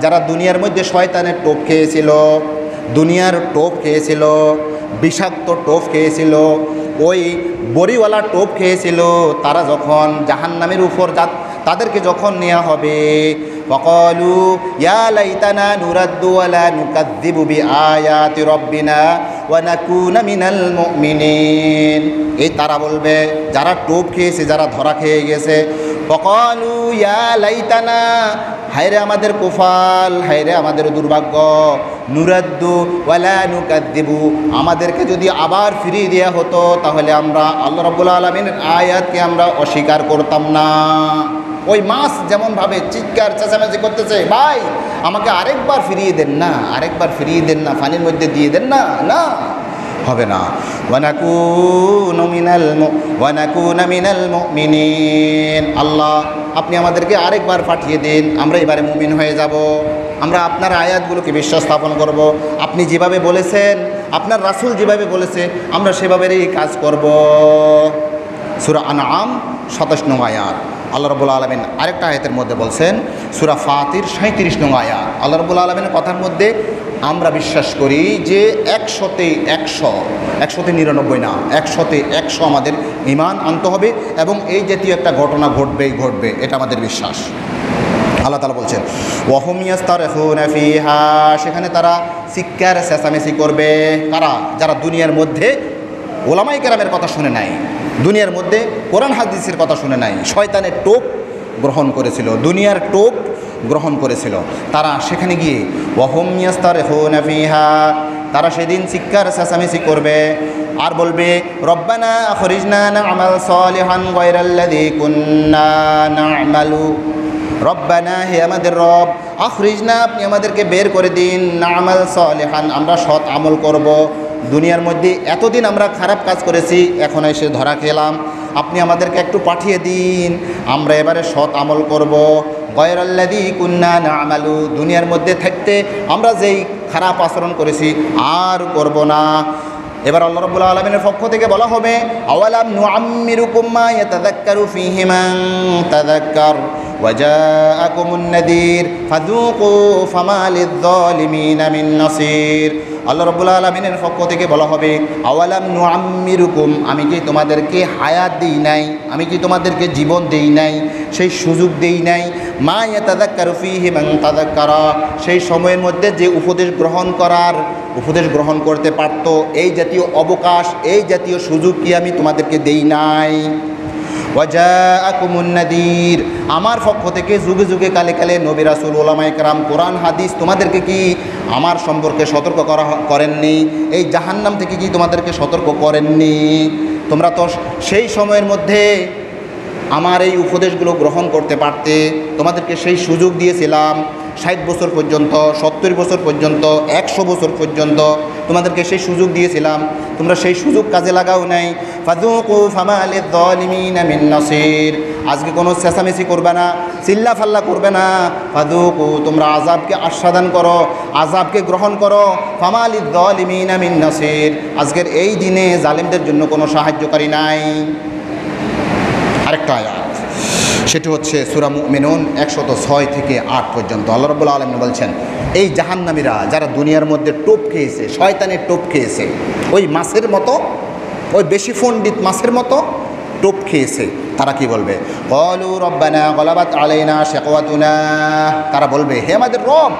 যারা দুনিয়ার মধ্যে শয়তানের টোপ খেয়েছিল, বিষাক্ত টোপ খেয়েছিল, ওই বড়িওয়ালা টোপ খেয়েছিল, তারা যখন জাহান্নামের উপর তাদেরকে যখন নেওয়া হবে, ওয়াকালু ইয়া লাইতানা নুরাদ্দু ওয়া লা নুকাযযিবু বিআয়াতি রাব্বিনা ওয়া নাকুনা মিনাল মুমিনিন। এই তারা বলবে, যারা টোপ খেয়েছে, যারা ধরা খেয়ে গেছে, ওয়াকালু ইয়া লাইতানা, হায়রে আমাদের কুফাল, হায়রে আমাদের দুর্ভাগ্য, নুরাদ্দু ওয়া লা নুকাযযিবু, আমাদেরকে যদি আবার ফিরিয়ে দেওয়া হতো তাহলে আমরা আল্লাহ রাব্বুল আলামিনের আয়াতকে আমরা অস্বীকার করতাম না। ওই মাছ যেমনভাবে চিৎকার চেঁচামেচি করতেছে, ভাই আমাকে আরেকবার ফিরিয়ে দেন না, পানির মধ্যে দিয়ে দেন না, হবে না। ওয়া নাকুনা মিনাল মুমিনিন, আল্লাহ আপনি আমাদেরকে আরেকবার পাঠিয়ে দিন, আমরা এবারে মুমিন হয়ে যাব, আমরা আপনার আয়াতগুলোকে বিশ্বাস স্থাপন করব, আপনি যেভাবে বলেছেন, আপনার রাসূল যেভাবে বলেছে আমরা সেভাবেই কাজ করব। সূরা আনআম 27 নং আয়াত। আল্লাহ রাব্বুল আলামিন আরেকটা আয়াতের মধ্যে বলছেন, সূরা ফাতির 37 নং আয়াত। আল্লাহ রাব্বুল আলামিনের কথার মধ্যে আমরা বিশ্বাস করি যে 100তে 99 না, 100তে 100 আমাদের ঈমান আনতে হবে এবং এই জাতীয় একটা ঘটনা ঘটবে, এটা আমাদের বিশ্বাস। আল্লাহ তাআলা বলছেন, ওয়াহুম ইয়াস্তারখুনা ফিহা, সেখানে তারা চিৎকার চেঁচামেচি করবে। কারা? যারা দুনিয়ার মধ্যে ওলামায়ে কেরামের কথা শুনে নাই, দুনিয়ার মধ্যে কোরআন হাদিসের কথা শুনে নাই, শয়তানের টোপ গ্রহণ করেছিল, দুনিয়ার টোপ গ্রহণ করেছিল, তারা সেখানে গিয়ে ওয়াহুম ইয়াস্তারখুনা ফিহা, তারা সেদিন চিৎকার চেঁচামেচি করবে আর বলবে, রব্বানা আখরিজনা না'মাল সালিহান গায়রাল্লাযী কুন্না না'মালু, রব্বানা, হে আমাদের রব, আখরিজনা, আপনি আমাদেরকে বের করে দিন, না'মাল সালিহান, আমরা সৎ আমল করব। দুনিয়ার মধ্যে এতদিন আমরা খারাপ কাজ করেছি, এখন এসে ধরা খেলাম, আপনি আমাদেরকে একটু পাঠিয়ে দিন, আমরা এবারে সৎ আমল করব। গায়রাল্লাযী কুন্না না'মালু, দুনিয়ার মধ্যে থাকতে আমরা যেই খারাপ আচরণ করেছি আর করব না। এবার আল্লাহ রাব্বুল আলামিনের পক্ষ থেকে বলা হবে আওয়ালাম নুআম্মিরুকুম মা ইয়াতাযাক্কারু ফীহি মান তাযাক্কার ওয়া জাআকুমুন নাযীর ফাযুকু ফামা লিয-যালিমিনা মিন নাসীর। আল্লাহ রাব্বুল আলামিনের পক্ষ থেকে বলা হবে আওয়ালাম নুআম্মিরুকুম, আমি কি তোমাদেরকে হায়াত দেই নাই, আমি কি তোমাদেরকে জীবন দেই নাই, সেই সুযোগ দেই নাই, মা ইয়াতাযাক্কারু ফীহি মান তাযাক্কারা, সেই সময়ের মধ্যে যে উপদেশ গ্রহণ করতে পারতো, এই জাতীয় অবকাশ, এই জাতীয় সুযোগ কি আমি তোমাদেরকে দেই নাই? ওয়া জাআকুমুন নাযীর, আমার পক্ষ থেকে যুগে যুগে কালে কালে নবী রাসূল উলামায়ে কেরাম কোরআন হাদিস তোমাদেরকে কি আমার সম্পর্কে সতর্ক করেননি? এই জাহান্নাম থেকে কি তোমাদেরকে সতর্ক করেননি? তোমরা তো সেই সময়ের মধ্যে আমার এই উপদেশগুলো গ্রহণ করতে পারতে, তোমাদেরকে সেই সুযোগ দিয়েছিলাম। 60 বছর পর্যন্ত, 70 বছর পর্যন্ত, 100 বছর পর্যন্ত তোমাদেরকে সেই সুযোগ দিয়েছিলাম, তোমরা সেই সুযোগ কাজে লাগাও নাই। ফাযুকু ফামা লিয-যালিমিনা মিন নাসীর, আজকে কোনো চেঁচামেচি করবে না, চিল্লা ফাল্লা করবে না। ফাযুকু, তোমরা আযাবকে আস্বাদন করো, আযাবকে গ্রহণ করো। ফামা লিয-যালিমিনা মিন নাসীর, আজকের এই দিনে জালিমদের জন্য কোনো সাহায্যকারী নাই। আরেকটা আয়াত, সেটি হচ্ছে সূরা মুমিনুন 106 থেকে 8 পর্যন্ত। আল্লাহ রাব্বুল আলামিন বলছেন, এই জাহান্নামীরা যারা দুনিয়ার মধ্যে টোপ খেয়েছে, শয়তানের টোপ খেয়েছে, ওই মাছের মতো, ওই বেশি পণ্ডিত মাছের মতো টোপ খেয়েছে, তারা কি বলবে? ক্বালু রব্বানা গলাবাত আলাইনা শিকওয়াতুনা, তারা বলবে, হে আমাদের রব,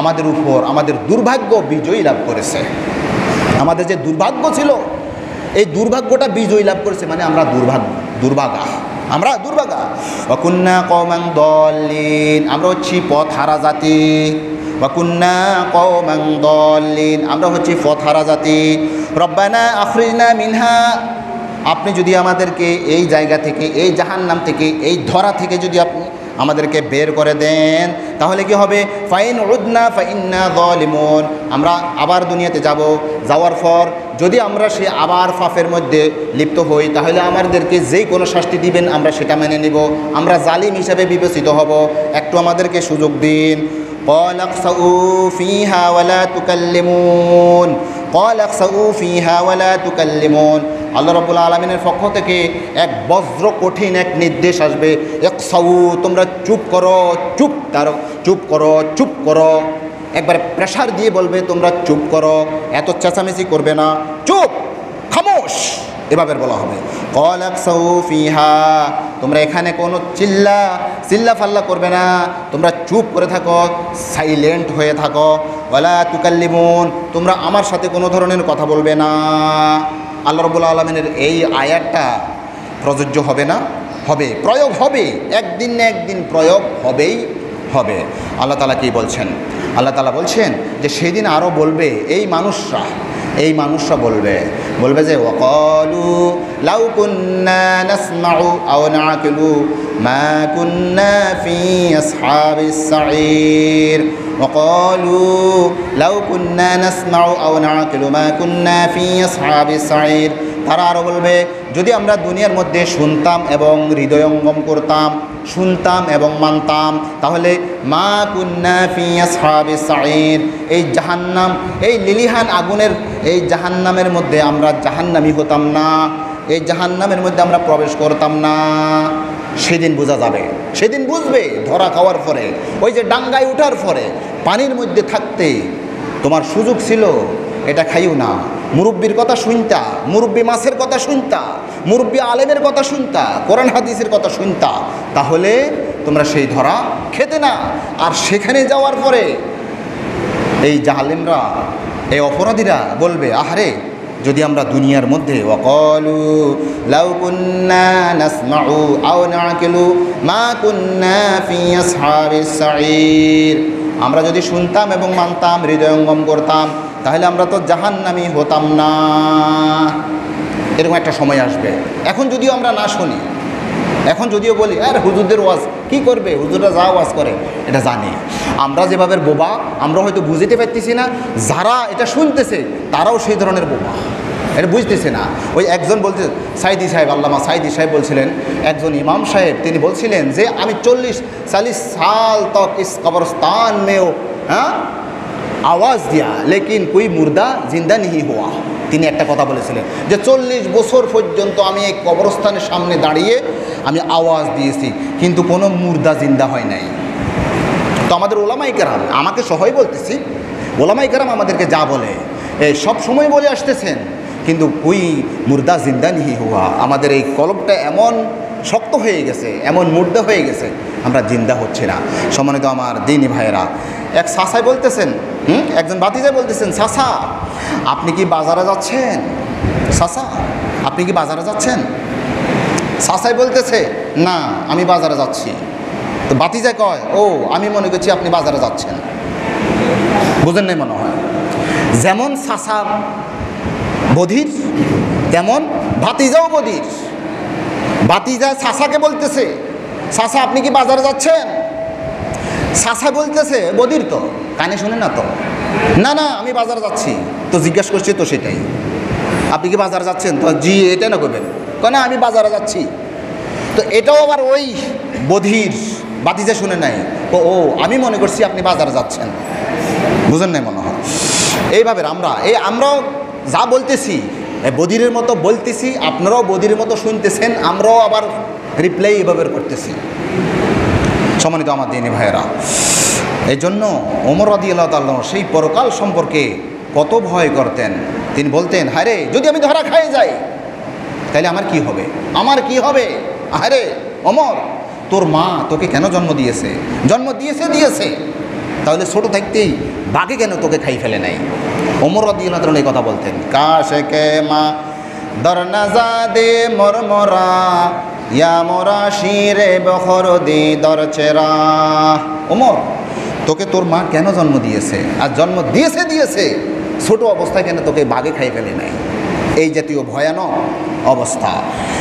আমাদের উপর আমাদের দুর্ভাগ্য বিজয়ী লাভ করেছে। আমাদের যে দুর্ভাগ্য ছিল, এই দুর্ভাগ্যটা বিজয়ী লাভ করেছে, মানে আমরা দুর্ভাগা। ওয়া কুন্না কওমান দাল্লিন, আমরা হচ্ছি পথ হারা জাতি। ওয়া কুন্না কওমান দাল্লিন, আমরা হচ্ছি পথ হারা জাতি। রব্বানা আখরিজনা মিনহা, আপনি যদি আমাদেরকে এই জায়গা থেকে, এই জাহান্নাম থেকে, এই ধরা থেকে যদি আপনি আমাদেরকে বের করে দেন, তাহলে কি হবে? ফাইন উদনা ফাইন্না যালিমুন, আমরা আবার দুনিয়াতে যাব, যাওয়ার পর যদি আমরা সে আবার পাপের মধ্যে লিপ্ত হই, তাহলে আমাদেরকে যেই কোনো শাস্তি দিবেন আমরা সেটা মেনে নিব, আমরা জালিম হিসাবে বিবেচিত হব, একটু আমাদেরকে সুযোগ দিন। قال اخسئوا فيها ولا تكلمون قال اخسئوا فيها ولا تكلمون। আল্লাহ রাব্বুল আলামিনের পক্ষ থেকে এক বজ্র কঠিন এক নির্দেশ আসবে, ইকসাউ, তোমরা চুপ করো। একবার প্রেশার দিয়ে বলবে, তোমরা চুপ করো, এত চেঁচামেচি করবে না, চুপ, খামোশ, এভাবে বলা হবে। ক্বাল ইকসাউ ফিহা, তোমরা এখানে কোনো চিল্লা ফাল্লা করবে না, তোমরা চুপ করে থাকো, সাইলেন্ট হয়ে থাকো। ওয়ালা তুকাল্লিমুন, তোমরা আমার সাথে কোনো ধরনের কথা বলবে না। আল্লাহ রাব্বুল আলামিনের এই আয়াতটা প্রযোজ্য হবে না? হবে, প্রয়োগ হবে, একদিন না একদিন প্রয়োগ হবে। আল্লাহ তাআলা কি বলছেন? আল্লাহ তাআলা বলছেন যে সেদিন আরও বলবে এই মানুষরা বলবে যে ওয়াকালু লাউ কুন্না নাসমাউ আও নাআকিলু মা কুন্না ফি আসহাবিস সাঈর। ওয়াকালু লাউ কুন্না নাসমাউ আও নাআকিলু মা কুন্না ফি আসহাবিস সাঈর। তারা আরও বলবে, যদি আমরা দুনিয়ার মধ্যে শুনতাম এবং হৃদয়ঙ্গম করতাম, শুনতাম এবং মানতাম, তাহলে মা কুন্না ফি আসহাবিস সাঈর, এই জাহান্নাম, এই লিলিহান আগুনের এই জাহান্নামের মধ্যে আমরা জাহান্নামী হতাম না, এই জাহান্নামের মধ্যে আমরা প্রবেশ করতাম না। সেদিন বোঝা যাবে, সেদিন বুঝবে ধরা খাওয়ার পরে, ওই যে ডাঙ্গায় ওঠার পরে, পানির মধ্যে থাকতে তোমার সুযোগ ছিল, এটা খাইও না, মুরব্বির কথা শুনতা, মুরব্বি মাছের কথা শুনতা, মুরব্বি আলেমের কথা শুনতা, কোরআন হাদিসের কথা শুনতা, তাহলে তোমরা সেই ধরা খেতে না। আর সেখানে যাওয়ার পরে এই জালেমরা, এই অপরাধীরা বলবে, আহারে, যদি আমরা দুনিয়ার মধ্যে ওয়াকালু লাউ কুন্না নাসমাউ আও নাআকিলু মা কুন্না ফি আসহাবিস সাঈর, আমরা যদি শুনতাম এবং মানতাম, হৃদয়ঙ্গম করতাম, তাহলে আমরা তো জাহান্নামী হতাম না। এরকম একটা সময় আসবে। এখন যদিও আমরা না শুনি, এখন যদিও বলি, আর হুজুরদের ওয়াজ কি করবে, হুজুররা যা ওয়াজ করে এটা জানি, আমরা যেভাবে বোবা, আমরা হয়তো বুঝতে পারতেছি না, যারা এটা শুনতেছে তারাও সেই ধরনের বোবা, এটা বুঝতেছে না। ওই একজন বলতে, সাইদি সাহেব, আল্লামা সাইদি সাহেব বলছিলেন, একজন ইমাম সাহেব, তিনি বলছিলেন যে আমি 40-40 সাল তক ইস কবরস্তান মেও আওয়াজ দিয়া, লেকিন কোই মুর্দা জিন্দা नहीं हुआ। তিনি একটা কথা বলেছিলেন যে 40 বছর পর্যন্ত আমি এই কবরস্থানের সামনে দাঁড়িয়ে আমি আওয়াজ দিয়েছি, কিন্তু কোনো মুর্দা জিন্দা হয় নাই। তো আমাদের ওলামাই কেরাম, আমাকে সহই বলতেছি, ওলামাই কেরাম আমাদেরকে যা বলে এই সব সময় বলে আসতেছেন, কিন্তু ওই মুর্দা জিন্দা নিহি হুয়া, আমাদের এই কলবটা এমন শক্ত হয়ে গেছে, এমন মুর্দা হয়ে গেছে, আমরা জিন্দা হচ্ছে না। সম্মানিত আমার দিনী ভাইয়েরা, এক সাসাই বলতেছেন, একজন বাতিজাই বলতেছেন, সাসা আপনি কি বাজারে যাচ্ছেন? সাসা আপনি কি বাজারে যাচ্ছেন? সাসাই বলতেছে, না আমি বাজারে যাচ্ছি। তো বাতিজাই কয়, ও আমি মনে করছি আপনি বাজারে যাচ্ছেন। বুঝেন নাই মনে হয়। যেমন সাসা বধির, তেমন ভাতিজাও বধির। ভাতিজা সাসাকে বলতেছে, সাসা আপনি কি বাজারে যাচ্ছেন? সাসা বলতেছে, বধির তো কানে শুনে না তো, না না আমি বাজারে যাচ্ছি। তো জিজ্ঞাসা করছি, তো সেটাই, আপনি কি বাজারে যাচ্ছেন? তো জি এটা না করবেন, না আমি বাজারে যাচ্ছি। তো এটাও আবার ওই বধির ভাতিজা শুনে নাই, ও আমি মনে করছি আপনি বাজারে যাচ্ছেন। বুঝেন নাই মনে হয়। এইভাবে আমরাও যা বলতেছি বধিরের মতো বলতেছি, আপনারাও বধিরের মতো শুনতেছেন, আমরাও আবার রিপ্লাই এভাবে করতেছি। সম্মানিত আমার দিনী ভাইয়েরা, এই জন্য ওমর রাদিয়াল্লাহু তাআলা সেই পরকাল সম্পর্কে কত ভয় করতেন। তিনি বলতেন, হায়রে যদি আমি ধরা খাই যাই তাহলে আমার কি হবে, আমার কি হবে? আরে ওমর, তোর মা তোকে কেন জন্ম দিয়েছে? জন্ম দিয়েছে, তাহলে ছোট থাকতেই বাঘে কেন তোকে খাই ফেলে নাই? ওমর রাদিয়াল্লাহু তাআলা এই কথা বলতেন। কাশেকে মা দরনাজা দে মরমরা, ইয়া মোরা শিরে বখর দি দরচেরা। ওমর, তোকে তোর মা কেন জন্ম দিয়েছে? আর জন্ম দিয়েছে ছোট অবস্থায় কেন তোকে বাঘে খাই ফেলে নাই? এই জাতীয় ভয়ানক অবস্থা,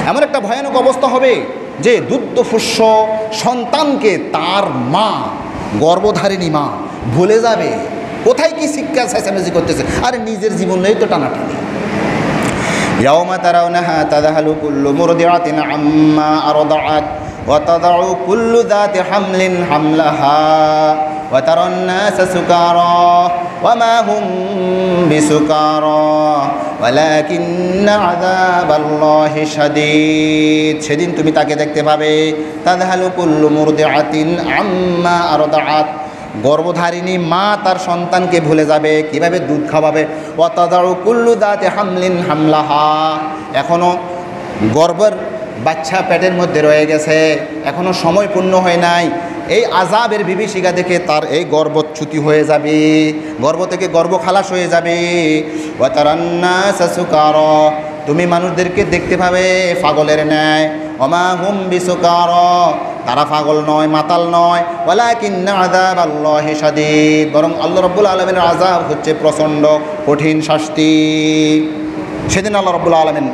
এমন একটা ভয়ানক অবস্থা হবে যে দুগ্ধপুষ্য সন্তানকে তার মা, গর্ভধারিণী মা ভুলে যাবে। কোথায় কি শিক্ষা চেঁচামেচি করতেছে, আরে নিজের জীবন নেই তো টানাটানি। ইয়াওমা তারাউনাহা তাযহালু কুল্লু মুরদিআতিন আম্মা আরদাআত ওয়া তাদাউ কুল্লু যাতি হামলিন হামলাহা ওয়া তারান নাসা সুকারা ওয়া মা হুম বিসুকারা ওয়ালাকিন্না আযাবাল্লাহি শাদীদ। সেদিন তুমি তাকে দেখতে পাবে, তাযহালু কুল্লু মুরদিআতিন আম্মা আরদাআত, গর্ভধারিণী মা তার সন্তানকে ভুলে যাবে, কিভাবে দুধ খাওয়াবে। ওয়া তাদাউ কুল্লু যাতি হামলিন হামলাহা, এখনও গর্ভের বাচ্চা পেটের মধ্যে রয়ে গেছে, এখনও সময় পূর্ণ হয় নাই। এই আযাবের বিভীষিকা দেখে তার এই গর্ভচ্যুতি হয়ে যাবে, গর্ভ থেকে গর্ভ খালাস হয়ে যাবে। ওয়া তারান নাসা সুকারা, তুমি মানুষদেরকে দেখতে পাবে পাগলের ন্যায়। ওমা হুম বিসুকারা, তারা পাগল নয়, মাতাল নয়। ওয়ালাকিন্না আযাবাল্লাহি শাদীদ, বরং আল্লাহ রাব্বুল আলামিনের আযাব হচ্ছে প্রচণ্ড কঠিন শাস্তি। সেদিন আল্লাহ রাব্বুল আলামিন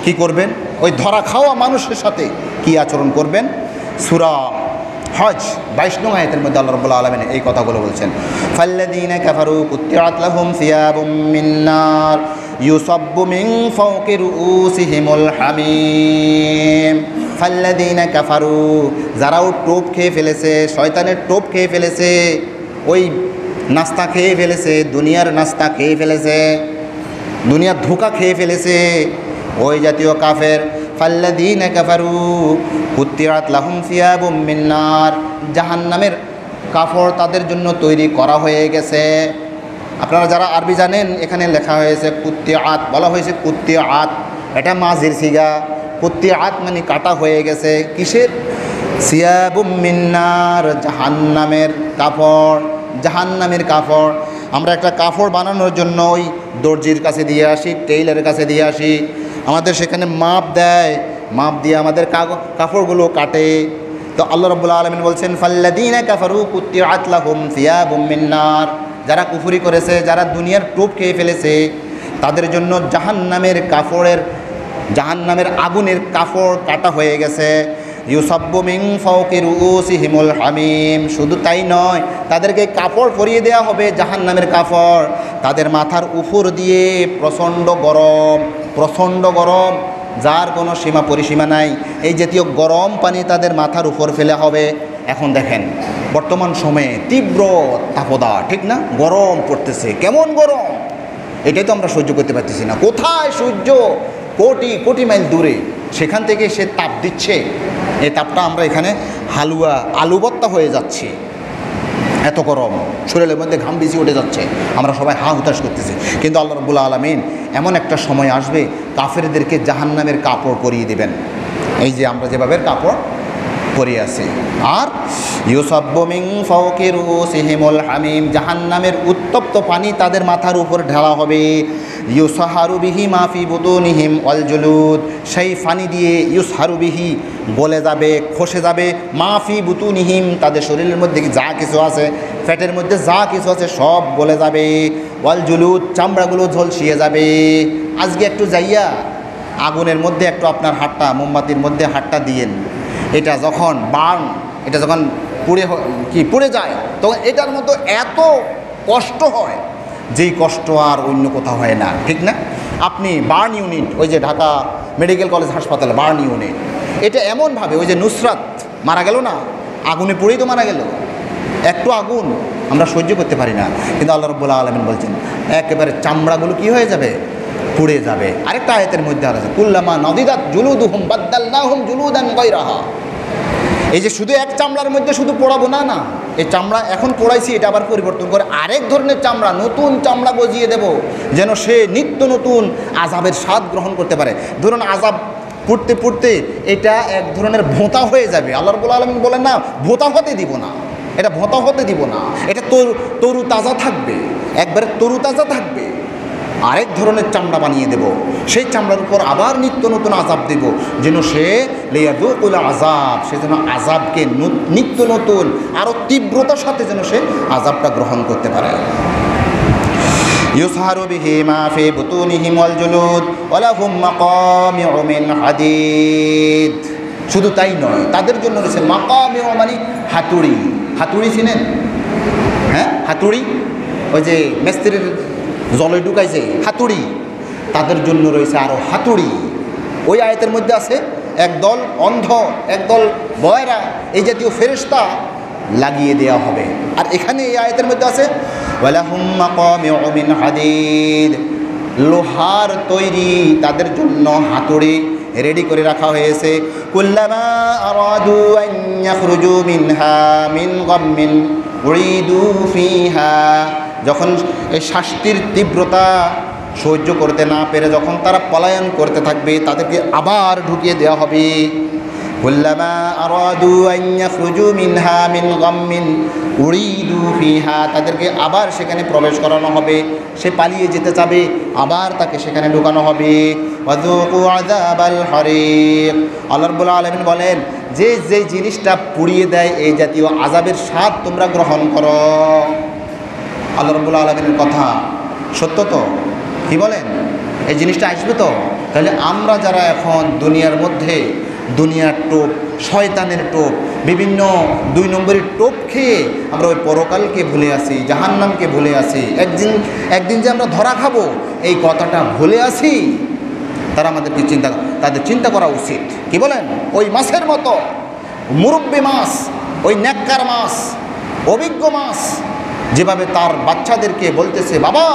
কি করবেন? ওই ধরা খাওয়া মানুষের সাথে কি আচরণ করবেন? সূরা হজ 22 নং আয়াতের মধ্যে আল্লাহ রাব্বুল আলামিন এই কথাগুলো বলছেন। ফাল্লাযীনা কাফারু কুত্তিআত লাহুম সিয়াবুম মিন নার ইউসাব্বু মিন ফাওকি রুউসিহিমুল হামিম। ফাল্লাযীনা কাফারু, যারাও টোপ খেয়ে ফেলেছে, শয়তানের টোপ খেয়ে ফেলেছে, ওই নাস্তা খেয়ে ফেলেছে, দুনিয়ার নাস্তা খেয়ে ফেলেছে, দুনিয়ার ধোঁকা খেয়ে ফেলেছে, ওই জাতীয় কাফের। ফাল্লাযীনা কাফারু কুত্তিআত লাহুম সিয়াবুম মিন নার, জাহান্নামের কাপড় তাদের জন্য তৈরি করা হয়ে গেছে। আপনারা যারা আরবি জানেন, এখানে লেখা হয়েছে কুত্তিআত, বলা হয়েছে কুত্তিআত, এটা মাজির সিগা। কুত্তিআত মানে কাটা হয়ে গেছে, কিসের? সিয়াবুম মিন নার, জাহান্নামের কাপড়, জাহান্নামের কাপড়। আমরা একটা কাপড় বানানোর জন্য ওই দর্জির কাছে দিয়ে আসি, টেইলারের কাছে দিয়ে আসি, আমাদের সেখানে মাপ দেয়, মাপ দিয়ে আমাদের কাপড়গুলো কাটে। তো আল্লাহ রাব্বুল আলামিন বলছেন, ফাল্লাযীনা কাফারু কুত্তিআত লাহুম সিয়াবুম মিন নার, যারা কুফরি করেছে, যারা দুনিয়ার টোপ খেয়ে ফেলেছে, তাদের জন্য জাহান্নামের কাপড়ের, জাহান্নামের আগুনের কাপড় কাটা হয়ে গেছে। ইউসাব্বু মিন ফাওকি রুউসিহিমুল হামিম, শুধু তাই নয়, তাদেরকে কাপড় পরিয়ে দেওয়া হবে জাহান্নামের কাপড়, তাদের মাথার উপর দিয়ে প্রচণ্ড গরম, প্রচণ্ড গরম, যার কোনো সীমা পরিসীমা নাই। এই জাতীয় গরম পানি তাদের মাথার উপর ফেলে হবে। এখন দেখেন বর্তমান সময়ে তীব্র তাপদা, ঠিক না? গরম পড়তেছে, কেমন গরম! এটাই তো আমরা সহ্য করতে পারতেছি না। কোথায় সূর্য কোটি কোটি মাইল দূরে, সেখান থেকে সে তাপ দিচ্ছে, এই তাপটা আমরা এখানে হালুয়া আলু ভর্তা হয়ে যাচ্ছি, এত গরম, শরীরের মধ্যে ঘাম বেশি উঠে যাচ্ছে, আমরা সবাই হা হুতাশ করতেছি। কিন্তু আল্লাহ রাব্বুল আলামিন এমন একটা সময় আসবে কাফেরদেরকে জাহান্নামের কাপড় পরিয়ে দিবেন, এই যে আমরা যেভাবে কাপড় পরিয়ে আছি। আর ইউসাব্বু মিন ফাওকি রুসিহিমুল হামিম, জাহান্নামের উত্তপ্ত পানি তাদের মাথার উপর ঢালা হবে। ইউসাহারু বিহি মা ফি বুতুনিহিম ওয়াল জুলুদ, সেই পানি দিয়ে ইউসহারু বিহি গলে যাবে, খসে যাবে, মা ফি বুতুনিহিম তাদের শরীরের মধ্যে যা কিছু আছে, পেটের মধ্যে যা কিছু আছে সব গলে যাবে। ওয়াল জুলুদ, চামড়াগুলো ঝলসিয়ে যাবে। আজকে একটু যাইয়া আগুনের মধ্যে একটু আপনার হাতটা, মোমবাতির মধ্যে হাতটা দিয়েন, এটা যখন বার্ন, এটা যখন পুড়ে যায়, তখন এটার মতো এত কষ্ট হয় যেই কষ্ট আর অন্য কোথাও হয় না, ঠিক না? আপনি বার্ন ইউনিট, ওই যে ঢাকা মেডিকেল কলেজ হাসপাতালে বার্ন ইউনিট, এটা এমনভাবে, ওই যে নুসরাত মারা গেল না, আগুনে পুড়েই তো মারা গেল, একটু আগুন আমরা সহ্য করতে পারি না। কিন্তু আল্লাহ রাব্বুল আলামিন বলছেন একেবারে চামড়াগুলো কি হয়ে যাবে, পুড়ে যাবে। আরেকটা আয়াতের মধ্যে আছে কুল্লামা নদিদাত জুলুদুহুম বাদদালনাহুম জুলুদান গায়রাহা, এই যে শুধু এক চামড়ার মধ্যে শুধু পোড়াবো না, না, এই চামড়া এখন পোড়াইছি এটা আবার পরিবর্তন করে আরেক ধরনের চামড়া, নতুন চামড়া গজিয়ে দেব, যেন সে নিত্য নতুন আযাবের স্বাদ গ্রহণ করতে পারে। ধরুন আযাব পুড়তে পুড়তে এটা এক ধরনের ভোঁতা হয়ে যাবে। আল্লাহ রাব্বুল আলামিন বলেন না, ভোঁতা হতে দিব না, এটা ভোঁতা হতে দিব না, এটা তরু তাজা থাকবে, একবারে তরু তাজা থাকবে। আরেক ধরনের চামড়া বানিয়ে দেব, সেই চামড়ার উপর আবার নিত্য নতুন আযাব দেব, যেন সে লিয়াযুকুল আযাব, সে যেন আযাবকে নিত্য নতুন আরও তীব্রতার সাথে যেন সে আযাবটা গ্রহণ করতে পারে। ইউসহারু বিহি মা ফি বুতুনিহিম ওয়াল জুলুদ ওয়া লাহুম মাকামিউ মিন হাদিদ। শুধু তাই নয়, তাদের জন্য রয়েছে মাকামিউ, মানে হাতুড়ি। হাতুড়ি চিনেন? হ্যাঁ, হাতুড়ি, ওই যে মিস্ত্রির জলে ঢুকাইছে হাতুড়ি, তাদের জন্য রয়েছে আরও হাতুড়ি। ওই আয়াতের মধ্যে আছে একদল অন্ধ, একদল বয়রা, এই জাতীয় ফেরেশতা লাগিয়ে দেওয়া হবে। আর এখানে এই আয়াতের মধ্যে আছে ওয়ালাহুম মাকামিউ মিন হাদিদ, লোহার তৈরি তাদের জন্য হাতুড়ি রেডি করে রাখা হয়েছে। কুল্লামা আরাদু আন ইয়াখরুজু মিনহা মিন গাম্মিন উইদু ফিহা, যখন এই শাস্তির তীব্রতা সহ্য করতে না পেরে যখন তারা পলায়ন করতে থাকবে, তাদেরকে আবার ঢুকিয়ে দেওয়া হবে। কুল্লামা আরাদু আন ইয়াখরুজু মিনহা মিন গাম্মিন উইদু ফিহা, তাদেরকে আবার সেখানে প্রবেশ করানো হবে। সে পালিয়ে যেতে চাবে, আবার তাকে সেখানে ঢোকানো হবে। ওয়াযুকু আযাবাল হারিক, আল্লাহ রাব্বুল আলামিন বলেন যে যে জিনিসটা পুড়িয়ে দেয় এই জাতীয় আযাবের স্বাদ তোমরা গ্রহণ করো। আল্লাহ রাব্বুল আলামিনের কথা সত্য তো? কি বলেন? এই জিনিসটা আসবে তো? তাহলে আমরা যারা এখন দুনিয়ার মধ্যে দুনিয়ার টোপ, শয়তানের টোপ, বিভিন্ন 2 নম্বরের টোপ খেয়ে আমরা ওই পরকালকে ভুলে আসি, জাহান্নামকে ভুলে আসি, একদিন যে আমরা ধরা খাবো এই কথাটা ভুলে আসি, তারা আমাদেরকে তাদের চিন্তা করা উচিত। কি বলেন? ওই মাছের মতো, মুরব্বি মাছ, ওই নেককার মাছ, অভিজ্ঞ মাছ যেভাবে তার বাচ্চাদেরকে বলতেছে বাবা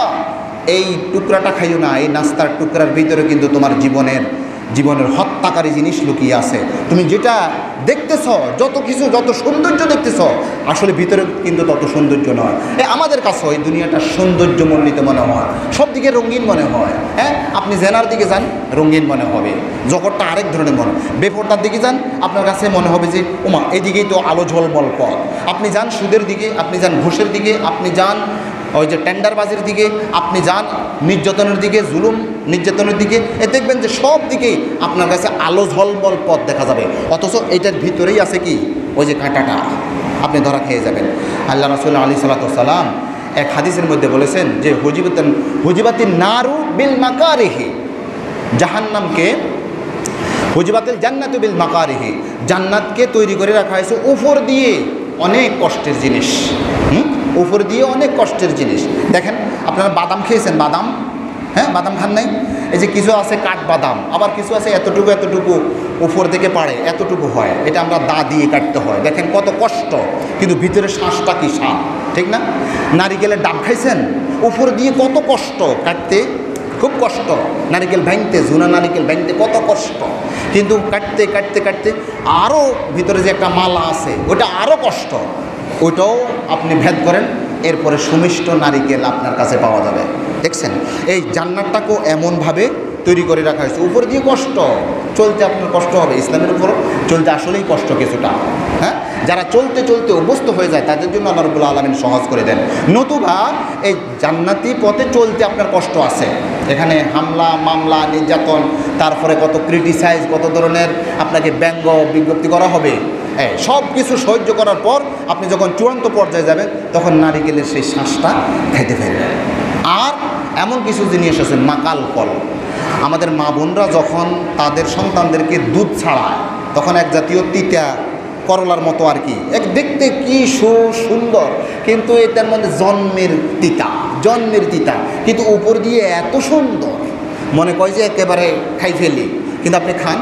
এই টুকরাটা খাইও না, এই নাস্তার টুকরার ভিতরে কিন্তু তোমার জীবনের হত্যাকারী জিনিস লুকিয়ে আছে। তুমি যেটা দেখতেছ, যত কিছু, যত সৌন্দর্য দেখতেছ, আসলে ভিতরে কিন্তু তত সৌন্দর্য নয়। আমাদের কাছে ওই দুনিয়াটা সৌন্দর্যমণ্ডিত মনে হয়, সব দিকে রঙিন মনে হয়। হ্যাঁ, আপনি জেনার দিকে যান, রঙিন মনে হবে, জগৎটা আরেক ধরনের মনে। বেপরদার দিকে যান, আপনার কাছে মনে হবে যে ওমা এদিকেই তো আলো ঝলমল পথ। আপনি যান সুদের দিকে, আপনি যান ঘুষের দিকে, আপনি যান ওই যে টেন্ডারবাজির দিকে, আপনি যান নির্যাতনের দিকে, জুলুম নির্যাতনের দিকে, দেখবেন যে সব দিকেই আপনার কাছে আলো ঝলমল পথ দেখা যাবে, অথচ এটার ভিতরেই আছে কি ওই যে কাঁটাটা, আপনি ধরা খেয়ে যাবেন। আল্লাহ রাসূল আলাইহিস সালাতু ওয়াস সালাম এক হাদিসের মধ্যে বলেছেন যে হুজিবাতিন নারু বিল মাকারিহি, জাহান্নামকে হুজিবাতিল জান্নাতু বিল মাকারিহি, জান্নাতকে তৈরি করে রাখা হয়েছে উপর দিয়ে অনেক কষ্টের জিনিস। উপর দিয়ে অনেক কষ্টের জিনিস। দেখেন আপনারা বাদাম খেয়েছেন? বাদাম, হ্যাঁ, বাদাম খান নাই? এই যে কিছু আছে কাঠ বাদাম, আবার কিছু আছে এতটুকু এতটুকু উপর থেকে পাড়ে এতটুকু হয়, এটা আমরা দা দিয়ে কাটতে হয়, দেখেন কত কষ্ট, কিন্তু ভিতরে শ্বাসটা কি স্বাদ, ঠিক না? নারিকেলের ডাব খাইছেন, উপর দিয়ে কত কষ্ট কাটতে, খুব কষ্ট, নারিকেল ভাঙতে, ঝুনা নারিকেল ভাঙতে কত কষ্ট, কিন্তু কাটতে কাটতে কাটতে আরও ভিতরে যে একটা মালা আছে ওটা আরও কষ্ট, ওটাও আপনি ভেদ করেন, এরপরে সুমিষ্ট নারিকেল আপনার কাছে পাওয়া যাবে। দেখছেন এই জান্নাতটাকেও এমনভাবে তৈরি করে রাখা হয়েছে, উপর দিয়ে কষ্ট, চলতে আপনার কষ্ট হবে, ইসলামের উপর চলতে আসলেই কষ্ট কিছুটা, হ্যাঁ। যারা চলতে চলতে অভ্যস্ত হয়ে যায় তাদের জন্য আল্লাহ রাব্বুল আলামিন সহজ করে দেন, নতুবা এই জান্নাতি পথে চলতে আপনার কষ্ট আছে, এখানে হামলা মামলা নির্যাতন, তারপরে কত ক্রিটিসাইজ, কত ধরনের আপনাকে ব্যঙ্গ বিজ্ঞপ্তি করা হবে, সব কিছু সহ্য করার পর আপনি যখন চূড়ান্ত পর্যায়ে যাবেন তখন নারিকেলের সেই শ্বাসটা খাইতে ফেলবেন। আর এমন কিছু জিনিস আছে মাকাল ফল, আমাদের মা বোনরা যখন তাদের সন্তানদেরকে দুধ ছাড়ায় তখন এক জাতীয় তিতা করলার মতো আর কি, এক দেখতে কি সুন্দর, কিন্তু এটার মধ্যে জন্মের তিতা, কিন্তু উপর দিয়ে এত সুন্দর, মনে কয় যে একেবারে খাই ফেলি, কিন্তু আপনি খান,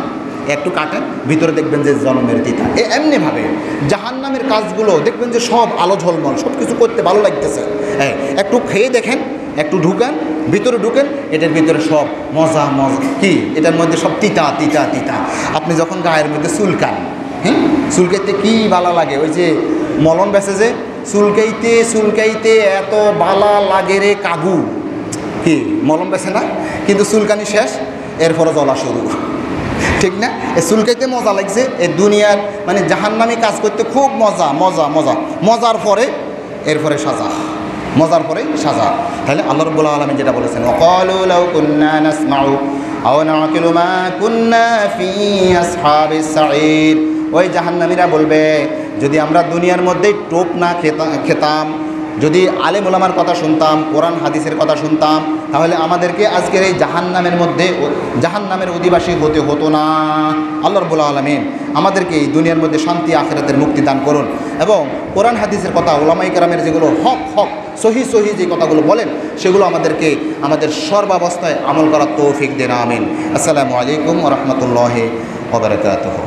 একটু কাটেন, ভিতরে দেখবেন যে জন্মের তিতা। এমনিভাবে জাহান্নামের কাজগুলো দেখবেন যে সব আলো ঝলমল, সব কিছু করতে ভালো লাগতেছে, একটু খেয়ে দেখেন, একটু ঢুকান, ভিতরে ঢুকেন, এটার ভিতরে সব মজা কি, এটার মধ্যে সব তিতা। আপনি যখন গায়ের মধ্যে চুলকান, চুলকাইতে কি ভালো লাগে, ওই যে মলম বেছে যে চুলকাইতে এত ভালো লাগে রে কাগু, কি মলম বেছে না, কিন্তু চুলকানি শেষ, এরপরে জ্বলা শুরু, ঠিক না? এই চুলকাইতে মজা লাগছে, এই দুনিয়ার মানে জাহান্নামী কাজ করতে খুব মজার পরে এরপরে সাজা, মজার পরে সাজা। তাহলে আল্লাহ রাব্বুল আলামিন যেটা বলেছেন, ওয়াকালু লাউ কুন্না নাসমাউ আও নাকিলু মা কুন্না ফি আসহাবিস সাঈর, ওই জাহান্নামীরা বলবে যদি আমরা দুনিয়ার মধ্যেই টোপ না খেতাম, যদি আলেম ওলামার কথা শুনতাম, কোরআন হাদিসের কথা শুনতাম, তাহলে আমাদেরকে আজকের এই জাহান্নামের অধিবাসী হতে হতো না। আল্লাহ রাব্বুল আলামিন আমাদেরকে এই দুনিয়ার মধ্যে শান্তি আখিরাতের মুক্তি দান করুন, এবং কোরআন হাদিসের কথা, ওলামায়ে কেরামের যেগুলো হক সহি যে কথাগুলো বলেন সেগুলো আমাদেরকে আমাদের সর্বাবস্থায় আমল করার তৌফিক দেন, আমিন। আসসালামু আলাইকুম ওয়া রাহমাতুল্লাহি ওয়া বারাকাতুহু।